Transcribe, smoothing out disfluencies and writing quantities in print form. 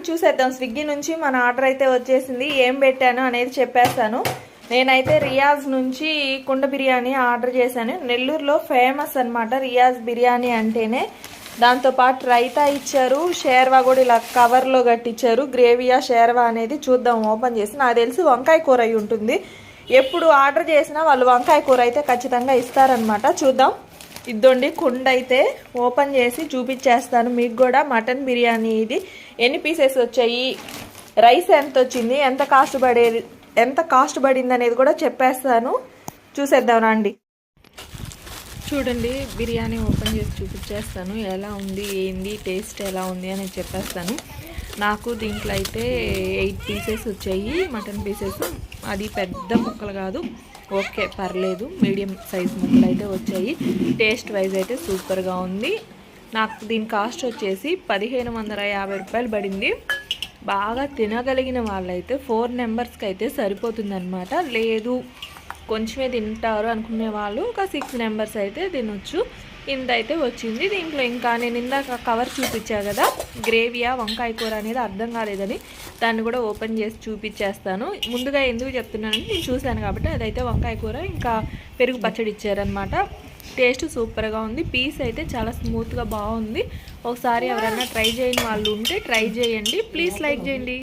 చూసేద్దాం. స్విగ్గీ నుంచి మన ఆర్డర్ అయితే వచ్చేసింది. ఏం పెట్టాను అనేది చెప్పేస్తాను. నేనైతే రియాజ్ నుంచి కుండ బిర్యానీ ఆర్డర్ చేశాను. నెల్లూరులో ఫేమస్ అనమాట రియాజ్ బిర్యానీ అంటేనే. దాంతోపాటు రైతా ఇచ్చారు, షేర్వా కూడా ఇలా కవర్లో కట్టించారు. గ్రేవీయా షేర్వా అనేది చూద్దాం ఓపెన్ చేసి. నాకు తెలిసి వంకాయ కూర అయి ఉంటుంది. ఎప్పుడు ఆర్డర్ చేసినా వాళ్ళు వంకాయ కూర అయితే ఖచ్చితంగా ఇస్తారనమాట. చూద్దాం. ఇద్దండి కుండ అయితే ఓపెన్ చేసి చూపించేస్తాను మీకు కూడా. మటన్ బిర్యానీ ఇది. ఎన్ని పీసెస్ వచ్చాయి, రైస్ ఎంత వచ్చింది, ఎంత కాస్ట్ పడింది అనేది కూడా చెప్పేస్తాను. చూసేద్దాం రండి. చూడండి బిర్యానీ ఓపెన్ చేసి చూపించేస్తాను. ఎలా ఉంది, ఏంది, టేస్ట్ ఎలా ఉంది అనేది చెప్పేస్తాను. నాకు దీంట్లో అయితే 8 పీసెస్ వచ్చాయి, మటన్ పీసెస్. అది పెద్ద ముక్కలు కాదు, ఓకే పర్లేదు, మీడియం సైజ్ ముక్కలు అయితే వచ్చాయి. టేస్ట్ వైజ్ అయితే సూపర్గా ఉంది. నాకు దీని కాస్ట్ వచ్చేసి 1550 రూపాయలు పడింది. బాగా తినగలిగిన వాళ్ళైతే 4 మెంబర్స్కి అయితే సరిపోతుందన్నమాట. లేదు కొంచెమే తింటారు అనుకునే వాళ్ళు ఒక 6 మెంబర్స్ అయితే తినొచ్చు. ఇంతైతే వచ్చింది. దీంట్లో ఇంకా నేను ఇందాక కవర్ చూపించా కదా, గ్రేవీయా వంకాయ కూర అనేది అర్థం కాలేదని దాన్ని కూడా ఓపెన్ చేసి చూపించేస్తాను. ముందుగా ఎందుకు చెప్తున్నానంటే నేను చూశాను కాబట్టి. అదైతే వంకాయ కూర ఇంకా పెరుగు పచ్చడి ఇచ్చారనమాట. టేస్ట్ సూపర్గా ఉంది. పీస్ అయితే చాలా స్మూత్గా బాగుంది. ఒకసారి ఎవరైనా ట్రై చేయని వాళ్ళు ఉంటే ట్రై చేయండి. ప్లీజ్ లైక్ చేయండి.